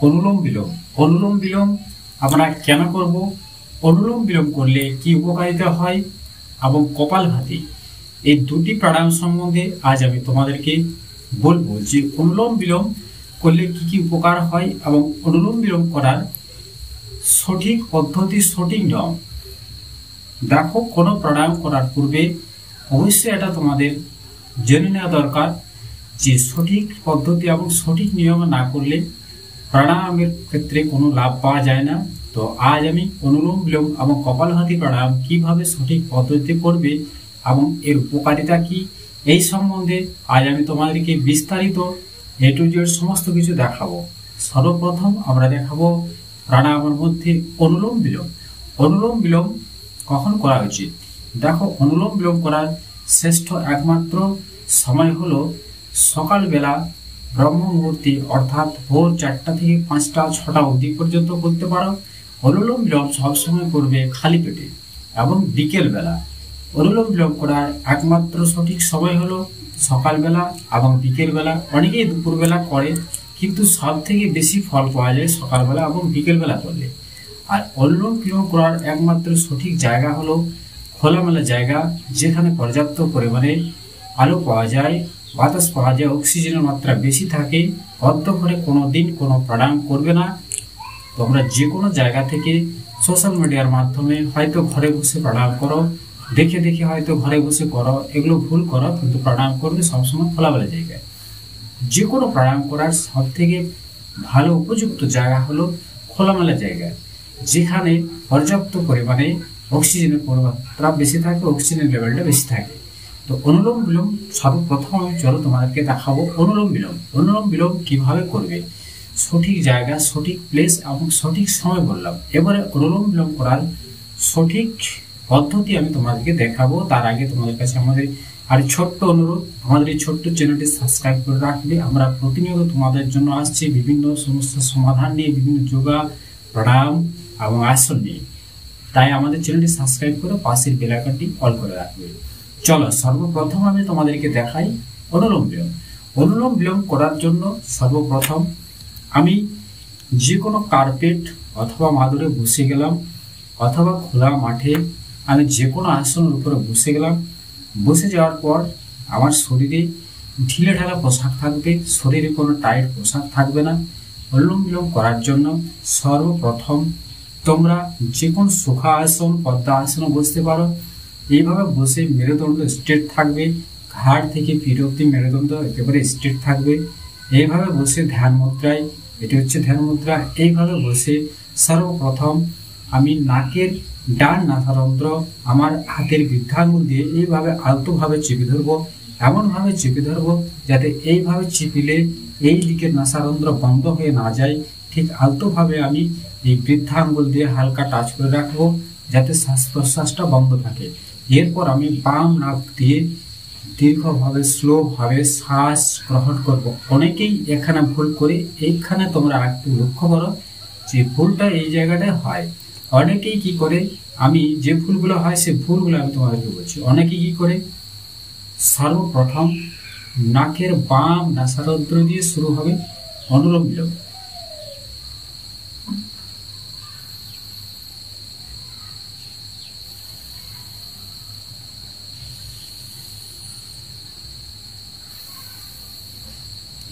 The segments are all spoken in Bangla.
অনুলোম বিলোম। অনুলোম বিলোম আমরা কেন করব, অনুলোম বিলোম করলে কি উপকারিতা হয় এবং কপালভাতি, এই দুটি প্রাণায়াম সম্বন্ধে আজ আমি তোমাদেরকে বলবো যে অনুলোম বিলোম করলে কি কি উপকার হয় এবং অনুলোম বিলোম করার সঠিক পদ্ধতি, সঠিক নিয়ম। দেখো, কোনো প্রাণায়াম করার পূর্বে অবশ্যই এটা তোমাদের জেনে নেওয়া দরকার যে সঠিক পদ্ধতি এবং সঠিক নিয়ম না করলে প্রাণায়ামের ক্ষেত্রে কোনো লাভ পাওয়া যায় না। তো আজ আমি অনুলোম বিলোম এবং কপালভাতি প্রাণায়াম কিভাবে সঠিক পদ্ধতিতে করবে এবং এর উপকারিতা কি, এই সম্বন্ধে আজ আমি তোমাদেরকে বিস্তারিত এ টু জেড সমস্ত কিছু দেখাবো। সর্বপ্রথম আমরা দেখাবো প্রাণায়ামের মধ্যে অনুলোম বিলোম। অনুলোম বিলোম কখন করা উচিত? দেখো, অনুলোম বিলোম করার শ্রেষ্ঠ একমাত্র সময় হলো সকালবেলা ব্রহ্ম মুহূর্তে, অর্থাৎ ভোর 4টা থেকে 5টা 6টা অবধি পর্যন্ত করতে পারো। অনুলোম বিলোম সবসময় করবে খালি পেটে। এবং বিকেল বেলা অনুলোম বিলোম করার একমাত্র সঠিক সময় হলো সকালবেলা এবং বিকেল বেলা। অনেকেই দুপুরবেলা করে, কিন্তু সব থেকে বেশি ফল পাওয়া যায় সকালবেলা এবং বিকেল বেলা করলে। আর অনুলোম বিলোম করার একমাত্র সঠিক জায়গা হলো খোলামেলা জায়গা, যেখানে পর্যাপ্ত পরিমাণে আলো পাওয়া যায়, বাতাস পাওয়া যায়, অক্সিজেনের মাত্রা বেশি থাকে। বদ্ধ ঘরে কোনোদিন কোনো প্রাণায়াম করবে না। তোমরা যে কোনো জায়গা থেকে সোশ্যাল মিডিয়ার মাধ্যমে হয়তো ঘরে বসে প্রাণায়াম করো, দেখে দেখে হয়তো ঘরে বসে করো, এগুলো ভুল করো। কিন্তু প্রাণায়াম করবে সবসময় খোলামেলা জায়গায়। যে কোনো প্রাণায়াম করার সব থেকে ভালো উপযুক্ত জায়গা হলো খোলামেলা জায়গায়, যেখানে পর্যাপ্ত পরিমাণে অক্সিজেনের মাত্রা বেশি থাকে, অক্সিজেনের লেভেলটা বেশি থাকে। তো অনুলোম বিলোম সর্বপ্রথম আমি চলো তোমাদেরকে দেখাবো অনুলোম বিলোম। অনুলোম বিলোম কিভাবে করবে, সঠিক জায়গা, সঠিক প্লেস এবং সঠিক সময় বললাম। এবারে অনুলোম বিলোম করার সঠিক পদ্ধতি আমি তোমাদেরকে দেখাবো। তার আগে তোমাদের কাছে আমাদের আর ছোট্ট অনুরোধ, আমাদের এই ছোট্ট চ্যানেলটি সাবস্ক্রাইব করে রাখবে। আমরা প্রতিনিয়ত তোমাদের জন্য আসছি বিভিন্ন সমস্যার সমাধান নিয়ে, বিভিন্ন যোগা, প্রাণায়াম এবং আসন নিয়ে। তাই আমাদের চ্যানেলটি সাবস্ক্রাইব করে পাশের বেল আইকনটি অল করে রাখবে। চলো, সর্বপ্রথম আমি তোমাদেরকে দেখাই অনুলোম বিলোম। অনুলোম বিলোম করার জন্য সর্বপ্রথম আমি যে কোনো কার্পেট অথবা মাদুরে বসে গেলাম, অথবা খোলা মাঠে আমি যে কোনো আসনের উপরে বসে গেলাম। বসে যাওয়ার পর আমার শরীরে ঢিলে ঢালা পোশাক থাকবে, শরীরে কোনো টাইট পোশাক থাকবে না। অনুলোম বিলোম করার জন্য সর্বপ্রথম তোমরা যে কোনো সুখা আসন, পদ্মা আসনে বসতে পারো। এইভাবে বসে মেরুদণ্ড স্ট্রেট থাকবে, ঘাড় থেকে পিঠ অবধি মেরুদণ্ড একেবারে স্ট্রেট থাকবে। এইভাবে বসে ধ্যান মুদ্রায়, এটি হচ্ছে ধ্যান মুদ্রা। এইভাবে বসে সর্বপ্রথম আমি নাকের ডান নাসারন্ধ্র আমার হাতের বৃদ্ধাঙ্গুল দিয়ে এইভাবে আলতোভাবে চেপে ধরবো। এমনভাবে চেপে ধরবো যাতে এইভাবে চিপিলে এই দিকের নাসারন্ধ্র বন্ধ হয়ে না যায়। ঠিক আলতোভাবে আমি এই বৃদ্ধাঙ্গুল দিয়ে হালকা টাচ করে রাখবো, যাতে শ্বাস প্রশ্বাসটা বন্ধ থাকে। এরপর আমি বাম নাক দিয়ে দীর্ঘভাবে, স্লোভাবে শ্বাস গ্রহণ করব। অনেকেই এখানে ভুল করে, এইখানে তোমরা একটু লক্ষ্য করো যে ভুলটা এই জায়গাটায় হয়। অনেকেই কি করে, আমি যে ভুলগুলো হয় সে ভুলগুলো আমি তোমাদেরকে বলছি। অনেকেই কি করে, সর্বপ্রথম নাকের বাম নাসারন্ধ্র দিয়ে শুরু হবে অনুলোম বিলোম।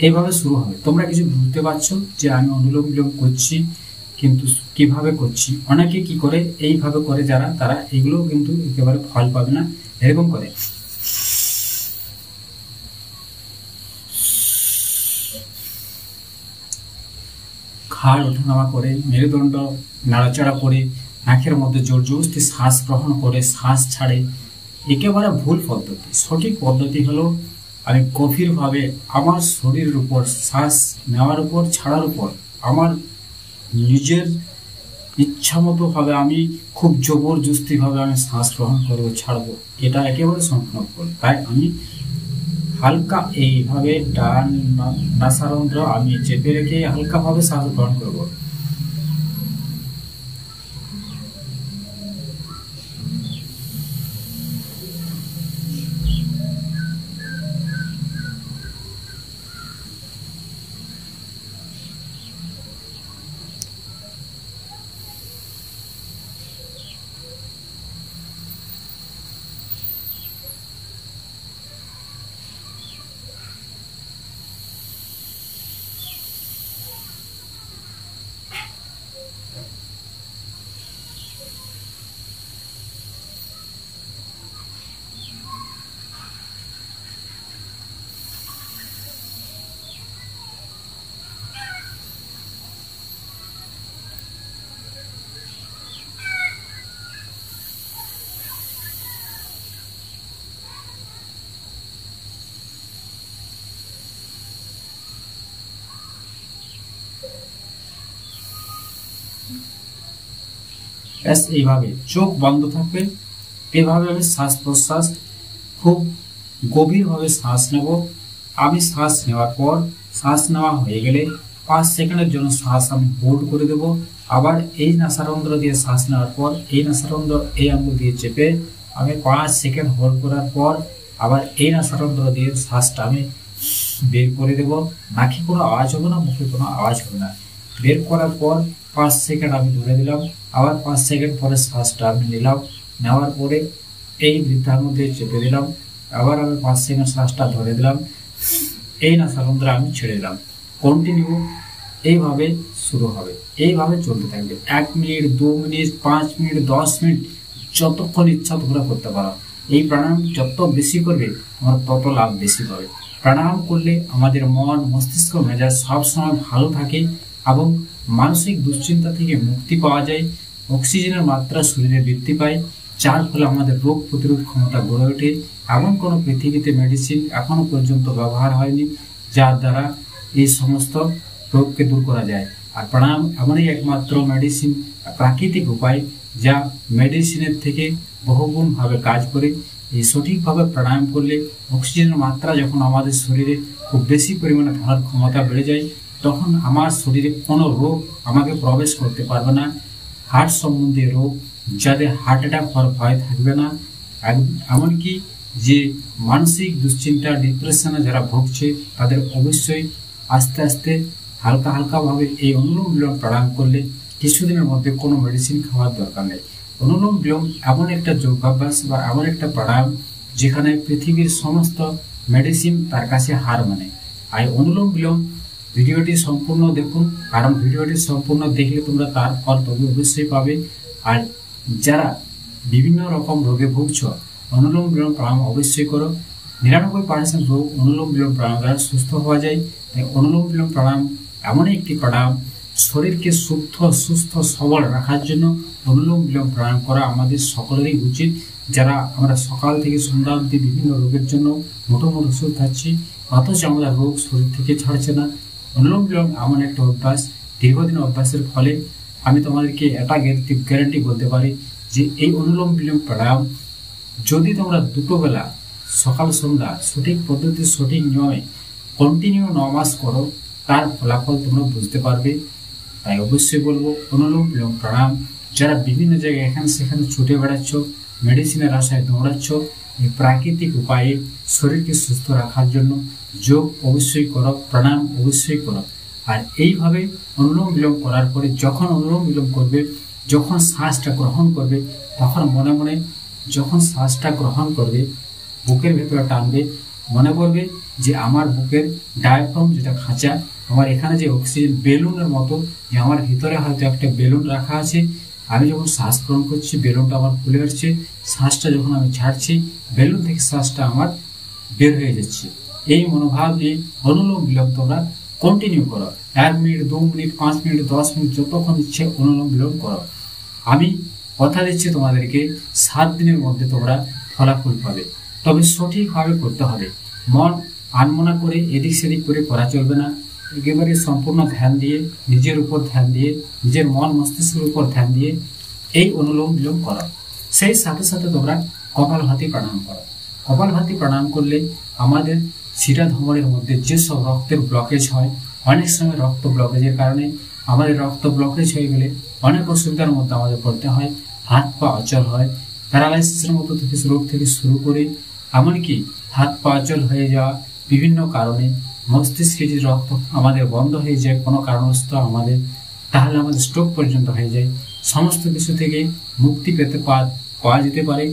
এইভাবে শুরু হবে। তোমরা কিছু বুঝতে পারছো যে আমি অনুলোম বিলোম করছি, কিন্তু কিভাবে করছি। অনেকে কি করে, এইভাবে করে যারা, তারা এগুলো কিন্তু একেবারে ফল পাবে না। এরকম করে ঘাড় ওঠানামা করে, মেরুদণ্ড নাড়াচাড়া করে, নাকের মধ্যে জোর জবরদস্তি শ্বাস গ্রহণ করে শ্বাস ছাড়ে, একেবারে ভুল পদ্ধতি। সঠিক পদ্ধতি হলো আমি গভীরভাবে আমার শরীরের উপর শ্বাস নেওয়ার উপর, ছাড়ার উপর আমার নিজের ইচ্ছা মতো ভাবে আমি খুব জবরদস্তি ভাবে আমি শ্বাস গ্রহণ করবো, ছাড়বো, এটা একেবারে সম্পূর্ণ ভুল। তাই আমি হালকা এইভাবে ডান নাসারন্ধ্র আমি চেপে রেখে হালকা ভাবে শ্বাস গ্রহণ করবো। এইভাবে চোখ বন্ধ থাকবে। এভাবে আমি শ্বাস প্রশ্বাস খুব গভীরভাবে শ্বাস নেব। আমি শ্বাস নেওয়ার পর শ্বাস নেওয়া হয়ে গেলে 5 সেকেন্ডের জন্য শ্বাস আমি হোল্ড করে দেব। আবার এই নাসারন্ধ্র দিয়ে শ্বাস নেওয়ার পর এই নাসারন্ধ্র এই আঙ্গুল দিয়ে চেপে আমি 5 সেকেন্ড হোল্ড করার পর আবার এই নাসারন্ধ্র দিয়ে শ্বাসটা আমি বের করে দেব। নাকি কোনো আওয়াজ হবে না, মুখে কোনো আওয়াজ হবে না। বের করার পর 5 সেকেন্ড আমি ধরে দিলাম। আবার 5 সেকেন্ড পরে শ্বাসটা আমি নিলাম। নেওয়ার পরে এই বৃদ্ধার মধ্যে চেপে দিলাম। আবার আমি 5 সেকেন্ড শ্বাসটা ধরে দিলাম। এই নাসারন্ধ্র আমি ছেড়ে দিলাম। কন্টিনিউ এইভাবে শুরু হবে, এইভাবে চলতে থাকবে। 1 মিনিট, 2 মিনিট, 5 মিনিট, 10 মিনিট, যতক্ষণ ইচ্ছা তোমরা করতে পারো। এই প্রাণায়াম যত বেশি করবে তোমার তত লাভ বেশি পাবে। প্রাণায়াম করলে আমাদের মন, মস্তিষ্ক, মেজাজ সবসময় ভালো থাকে এবং মানসিক দুশ্চিন্তা থেকে মুক্তি পাওয়া যায়। অক্সিজেনের মাত্রা শরীরে বৃদ্ধি পায়, যার ফলে আমাদের রোগ প্রতিরোধ ক্ষমতা গড়ে ওঠে। এমন কোনো পৃথিবীতে মেডিসিন এখনো পর্যন্ত ব্যবহার হয়নি যার দ্বারা এই সমস্ত রোগকে দূর করা যায়। আর প্রাণায়াম এমনই একমাত্র মেডিসিন, প্রাকৃতিক উপায় যা মেডিসিনের থেকে বহুগুণ ভাবে কাজ করে। এই সঠিকভাবে প্রাণায়াম করলে অক্সিজেনের মাত্রা যখন আমাদের শরীরে খুব বেশি পরিমাণে ধরার ক্ষমতা বেড়ে যায়, তখন আমার শরীরে কোনো রোগ আমাকে প্রবেশ করতে পারবে না। হার্ট সম্বন্ধীয় রোগ, যাদের হার্ট অ্যাটাক হওয়ার ভয় থাকবে না, এমনকি যে মানসিক দুশ্চিন্তা, ডিপ্রেশনে যারা ভুগছে তাদের অবশ্যই আস্তে আস্তে হালকা হালকা ভাবে এই অনুলোম বিলোম প্রাণায়াম করলে কিছুদিনের মধ্যে কোনো মেডিসিন খাওয়ার দরকার নেই। অনুলোম বিলোম এমন একটা যোগাভ্যাস বা এমন একটা প্রাণায়াম যেখানে পৃথিবীর সমস্ত মেডিসিন তার কাছে হার মানে। আর অনুলোম বিলোম ভিডিওটি সম্পূর্ণ দেখুন, কারণ ভিডিওটি সম্পূর্ণ দেখলে তোমরা তার ফল তবে অবশ্যই পাবে। আর যারা বিভিন্ন রকম রোগে ভুগছ, অনুলোম বিলোম প্রাণায়াম অবশ্যই করো। 99% রোগ অনুলোম বিলোম প্রাণায়াম দ্বারা সুস্থ হওয়া যায়। তাই অনুলোম বিলোম প্রাণায়াম এমন একটি প্রাণায়াম, শরীরকে সুস্থ, সুস্থ, সবল রাখার জন্য অনুলোম বিলোম প্রাণায়াম করা আমাদের সকলেরই উচিত। যারা আমরা সকাল থেকে সন্ধ্যা অবধি বিভিন্ন রোগের জন্য মোটামুটি ওষুধ খাচ্ছি, অথচ আমাদের রোগ শরীর থেকে ছাড়ছে না। অনুলোম বিলোম এমন একটা অভ্যাস, দীর্ঘদিন অভ্যাসের ফলে আমি তোমাদেরকে এটা গ্যারান্টি বলতে পারি যে এই অনুলোম বিলোম প্রাণায়াম যদি তোমরা দুটো বেলা সকাল সন্ধ্যা সঠিক পদ্ধতি, সঠিক নিয়মে কন্টিনিউ 9 মাস করো, তার ফলাফল তোমরা বুঝতে পারবে। তাই অবশ্যই বলবো অনুলোম বিলোম প্রাণায়াম যারা বিভিন্ন জায়গায় এখানে সেখানে ছুটে বেড়াচ্ছ, মেডিসিনের আশায় দৌড়াচ্ছ, এই প্রাকৃতিক উপায়ে শরীরকে সুস্থ রাখার জন্য যোগ অবশ্যই করো, প্রাণায়াম অবশ্যই করো। আর এইভাবে অনুলোম বিলোম করার পরে যখন অনুলোম বিলোম করবে, যখন শ্বাসটা গ্রহণ করবে, তখন মনে মনে যখন শ্বাসটা গ্রহণ করবে বুকের ভেতরে টানবে, মনে করবে যে আমার বুকের ডায়াফ্রাম যেটা খাঁচা, আমার এখানে যে অক্সিজেন বেলুনের মতো, যে আমার ভিতরে হয়তো একটা বেলুন রাখা আছে, আমি যখন শ্বাস গ্রহণ করছি বেলুনটা আমার খুলে আসছে, শ্বাসটা যখন আমি ছাড়ছি বেলুন থেকে শ্বাসটা আমার বের হয়ে যাচ্ছে। এই মনোভাব নিয়ে অনুলোম বিলোম তোমরা কন্টিনিউ করো। 1 মিনিট, 2 মিনিট, 5 মিনিট, 10 মিনিট, যতক্ষণ ইচ্ছে অনুলোম বিলোম করো। আমি কথা দিচ্ছি তোমাদেরকে 7 দিনের মধ্যে তোমরা ফলাফল পাবে। তবে সঠিকভাবে করতে হবে। মন আনমনা করে এদিক সেদিক করে করা চলবে না। একেবারে সম্পূর্ণ ধ্যান দিয়ে, নিজের উপর ধ্যান দিয়ে, নিজের মন মস্তিষ্কের উপর ধ্যান দিয়ে এই অনুলোম বিলোম করো। সেই সাথে সাথে তোমরা কপালভাতি প্রাণায়াম করো। কপালভাতি প্রাণায়াম করলে আমাদের শিরা ধমনির মধ্যে যেসব রক্তের ব্লকেজ হয়, অনেক সময় রক্ত ব্লকেজের কারণে আমাদের রক্ত ব্লকেজ হয়ে গেলে অনেক অসুবিধার মধ্যে আমাদের পড়তে হয়। হাত পা অচল হয়, প্যারালাইসিসের মতো থেকে রোগ থেকে শুরু করে এমনকি হাত পা অচল হয়ে যাওয়া, বিভিন্ন কারণে মস্তিষ্কে যদি রক্ত আমাদের বন্ধ হয়ে যায় কোনো কারণবশত আমাদের, তাহলে আমাদের স্ট্রোক পর্যন্ত হয়ে যায়। সমস্ত কিছু থেকে মুক্তি পেতে পাওয়া যেতে পারে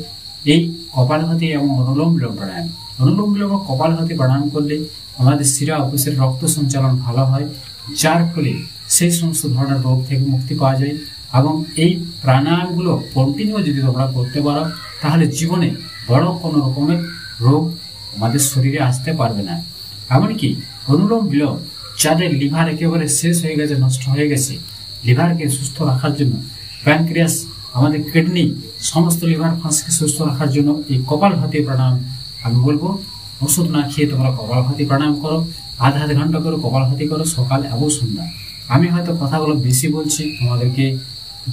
এই কপালভাতি এবং অনুলোম বিলোম প্রাণায়াম। অনুলোম বিলোম ও কপালভাতি প্রাণায়াম করলে আমাদের শিরা উপশের রক্ত সঞ্চালন ভালো হয়, যার ফলে সেই সমস্ত ধরনের রোগ থেকে মুক্তি পাওয়া যায়। এবং এই প্রাণায়ামগুলো কন্টিনিউ যদি তোমরা করতে পারো, তাহলে জীবনে বড় কোনো রকমের রোগ আমাদের শরীরে আসতে পারবে না। এমনকি অনুলোম বিলোম যাদের লিভার একেবারে শেষ হয়ে গেছে, নষ্ট হয়ে গেছে, লিভারকে সুস্থ রাখার জন্য, প্যানক্রিয়াস, আমাদের কিডনি, সমস্ত লিভার ফাঁসকে সুস্থ রাখার জন্য এই কপালভাতি প্রাণায়াম আমি বলবো ওষুধ না খেয়ে তোমরা কপালভাতি প্রাণায়াম করো। আধা ঘন্টা করে কপালভাতি করো সকাল এবং সন্ধ্যা। আমি হয়তো কথাগুলো বেশি বলছি, তোমাদেরকে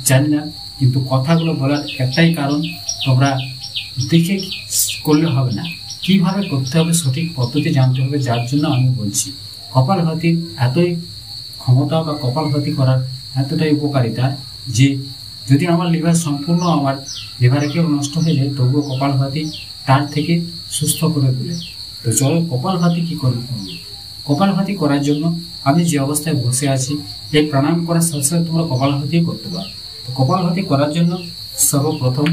জানি না, কিন্তু কথাগুলো বলার একটাই কারণ, তোমরা দেখে করলে হবে না, কিভাবে করতে হবে সঠিক পদ্ধতি জানতে হবে, যার জন্য আমি বলছি। কপালভাতির এতই ক্ষমতা বা কপালভাতি করার এতটাই উপকারিতা যে যদি আমার লিভার সম্পূর্ণ আমার লিভারকেও নষ্ট হয়ে যায়, তবুও কপালভাতি তার থেকে সুস্থ করে তোলে। তো চলো কপালভাতি কি করবো। কপালভাতি করার জন্য আমি যে অবস্থায় বসে আছি, এই প্রাণায়াম করার সাথে সাথে তোমরা কপালভাতি করতে পারো। তো কপালভাতি করার জন্য সর্বপ্রথম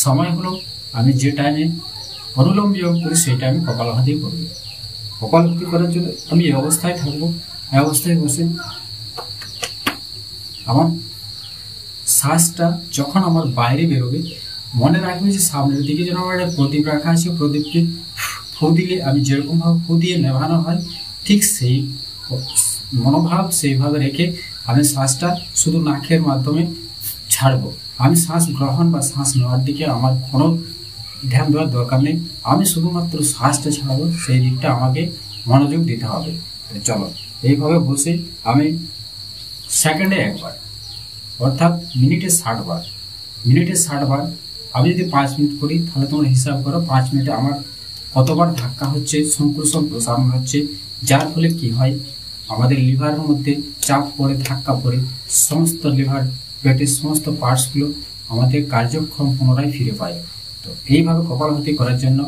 সময় হলো, আমি যে টাইমে অনুলোম বিলোম করি সেই টাইমে কপালভাতি করবো। কপালভাতি করার জন্য আমি এই অবস্থায় থাকবো, এই অবস্থায় বসে আমার শ্বাসটা যখন আমার বাইরে বেরোবে, মনে রাখবে যে সামনের দিকে যেন আমার একটা প্রদীপ রাখা আছে, প্রদীপকে ফু দিলে আমি যেরকম ভাবে ফু দিয়ে নেভানো হয়, ঠিক সেই মনোভাব সেইভাবে রেখে আমি শ্বাসটা শুধু নাকের মাধ্যমে ছাড়বো। আমি শ্বাস গ্রহণ বা শ্বাস নেওয়ার দিকে আমার কোনো ধ্যান দেওয়ার দরকার নেই, আমি শুধুমাত্র শ্বাসটা ছাড়বো, সেই দিকটা আমাকে মনোযোগ দিতে হবে। চলো এইভাবে বসে আমি সেকেন্ডে একবার, অর্থাৎ মিনিটে 60 বার, মিনিটে 60 বার। আমি যদি 5 মিনিট করি তাহলে তোমরা হিসাব করো 5 মিনিটে আমার কতবার ধাক্কা হচ্ছে, সংকোচন প্রসারণ হচ্ছে, যার ফলে কি হয়, আমাদের লিভারের মধ্যে চাপ পড়ে, ধাক্কা পড়ে, সমস্ত লিভার পেটের সমস্ত পার্টসগুলো আমাদের কার্যক্ষম পুনরায় ফিরে পায়। তো এইভাবে কপালভাতি করার জন্য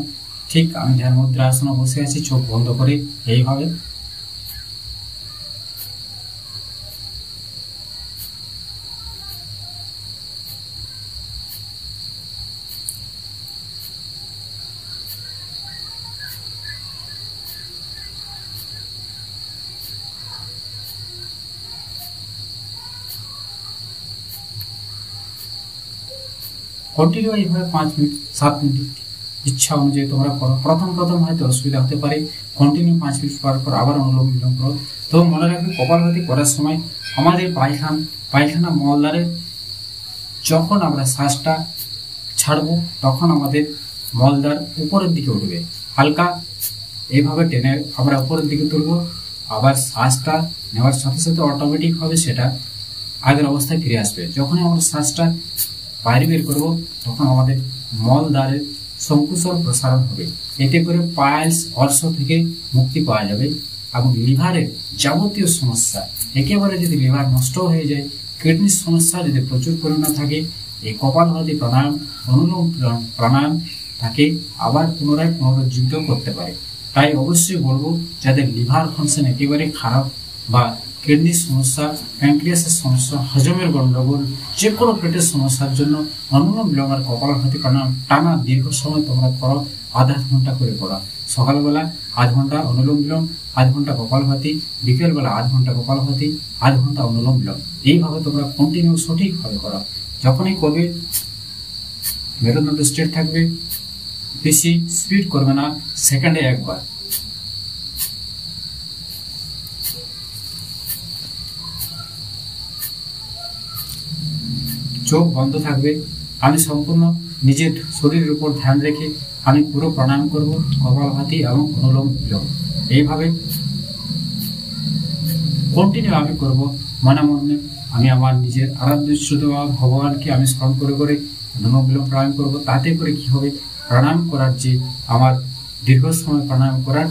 ঠিক আমি ধ্যান মুদ্রা আসনে বসে আছি, চোখ বন্ধ করে এইভাবে কন্টিনিউ এইভাবে 5 মিনিট 7 মিনিট ইচ্ছা অনুযায়ী তোমরা করো। প্রথম প্রথম হয়তো অসুবিধা হতে পারে, কন্টিনিউ 5 মিনিট করার পর আবার অনুলোম বিলোম করো। তো মনে রাখবে কপালভাতি করার সময় আমাদের পায়খানা মলদ্বারে যখন আমরা শ্বাসটা ছাড়বো, তখন আমাদের মলদ্বার উপরের দিকে উঠবে, হালকা এইভাবে টেনে আমরা উপরের দিকে তুলবো, আবার শ্বাসটা নেওয়ার সাথে সাথে অটোমেটিক ভাবে সেটা আগের অবস্থায় ফিরে আসবে। যখনই আমরা শ্বাসটা বাইরে বের করবো, তখন আমাদের মলদ্বারের সংকুচন প্রসারণ হবে, এতে করে পাইলস অর্শ থেকে মুক্তি পাওয়া যাবে এবং লিভারের যাবতীয় সমস্যা, একেবারে যদি লিভার নষ্ট হয়ে যায়, কিডনির সমস্যা যদি প্রচুর পরিমাণে থাকে, এই কপালভাতি প্রাণায়াম, অনুলোম প্রাণায়াম তাকে আবার পুনরায় পুনরুজ্জীবিত করতে পারে। তাই অবশ্যই বলবো, যাদের লিভার ফাংশন একেবারে খারাপ বা কিডনির সমস্যা, প্যানক্রিয়াসের সমস্যা, হজমের গন্ডগোল, যে কোনো পেটের সমস্যার জন্য অনুলোম বিলোম আর কপালভাতি প্রাণায়াম টানা দীর্ঘ সময় তোমরা করো, আধা ঘন্টা করে করো। সকালবেলা আধ ঘন্টা অনুলোম বিলোম, আধ ঘন্টা কপালভাতি, বিকেলবেলা আধ ঘন্টা কপালভাতি, আধ ঘন্টা অনুলোম বিলোম। এইভাবে তোমরা কন্টিনিউ সঠিকভাবে করো। যখনই করবে মেরুদণ্ড স্ট্রেট থাকবে, বেশি স্পিড করবে না, সেকেন্ডে একবার। চোখ বন্ধ থাকবে, আমি সম্পূর্ণ নিজের শরীরের উপর ধ্যান রেখে আমি পুরো প্রাণায়াম করব, কপালভাতি এবং অনুলোম বিলোম। এইভাবে কন্টিনিউ আমি করব মনে মনে। আমি আমার নিজের আরাধ্য ভগবানকে আমি স্মরণ করে করে অনুলোম বিলোম প্রাণায়াম করব। তাতে করে কি হবে, প্রাণায়াম করার যে আমার দীর্ঘ সময় প্রাণায়াম করার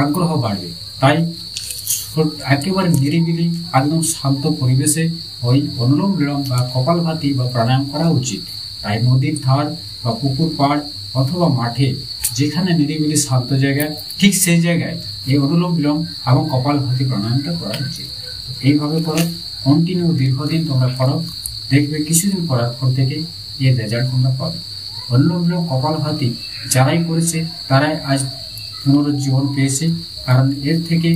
আগ্রহ বাড়বে। তাই একেবারে নিরিবিলি একদম শান্ত পরিবেশে ওই অনুলোম বিলোম বা কপালভাতি বা প্রাণায়াম করা উচিত। তাই নদীর ধার বা পুকুর পাড় অথবা মাঠে, যেখানে নিরিবিলি শান্ত জায়গা, ঠিক সেই জায়গায় এই অনুলোম বিলোম এবং কপালভাতি প্রাণায়ামটা করা উচিত। এইভাবে করো, কন্টিনিউ দীর্ঘদিন তোমরা করো, দেখবে কিছুদিন করার পর থেকে এর রেজাল্ট তোমরা পাবে। অনুলোম বিলোম কপালভাতি যারাই করেছে তারাই আজ পুনরুজ্জীবন পেয়েছে, কারণ এর থেকে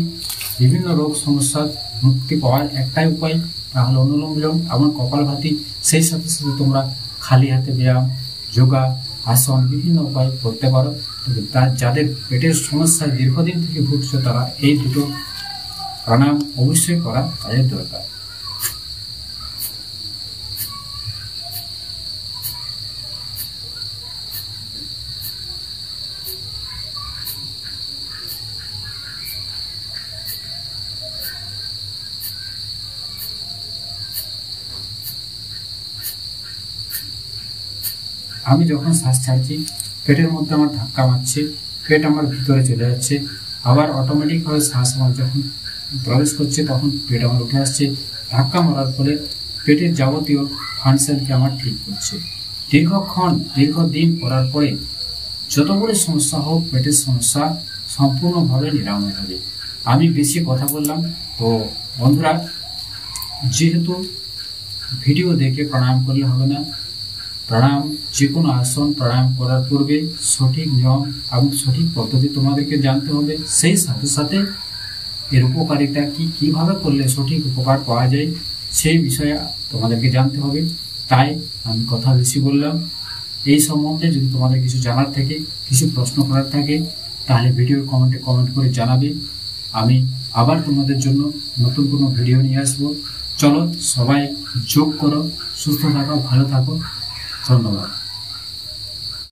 বিভিন্ন রোগ সমস্যার মুক্তি পাওয়ার একটাই উপায়, তাহলে অনুলোম বিলোম এবং কপালভাতি। সেই সাথে সাথে তোমরা খালি হাতে ব্যায়াম, যোগা, আসন বিভিন্ন উপায় করতে পারো। তবে যাদের পেটের সমস্যায় দীর্ঘদিন থেকে ভুগছে, তারা এই দুটো প্রাণায়াম অবশ্যই করা তাদের দরকার। আমি যখন শ্বাস ছাড়ছি পেটের মধ্যে আমার ধাক্কা মারছে, পেট আমার ভিতরে চলে যাচ্ছে, আবার অটোমেটিকভাবে শ্বাস আমার যখন প্রবেশ করছে তখন পেট আমার উঠে আসছে। ধাক্কা মারার ফলে পেটের যাবতীয় ফাংশনকে আমার ঠিক করছে। দীর্ঘদিন করার পরে যত বড় সমস্যা হোক পেটের সমস্যা সম্পূর্ণভাবে নিরাময় হবে। আমি বেশি কথা বললাম, তো বন্ধুরা যেহেতু ভিডিও দেখে প্রাণায়াম করলে হবে না, প্রাণায়াম যে কোনো আসন প্রাণায়াম করার পূর্বে সঠিক নিয়ম এবং সঠিক পদ্ধতি তোমাদেরকে জানতে হবে। সেই সাথে সাথে এর উপকারিতা কি, কিভাবে করলে সঠিক উপকার পাওয়া যায় সেই বিষয়ে তোমাদেরকে জানতে হবে। তাই আমি কথা বেশি বললাম। এই সম্বন্ধে যদি তোমাদের কিছু জানার থাকে, কিছু প্রশ্ন করার থাকে, তাহলে ভিডিওর কমেন্টে কমেন্ট করে জানাবে। আমি আবার তোমাদের জন্য নতুন কোনো ভিডিও নিয়ে আসবো। চলো সবাই যোগ করো, সুস্থ থাকো, ভালো থাকো। ধন্যবাদ।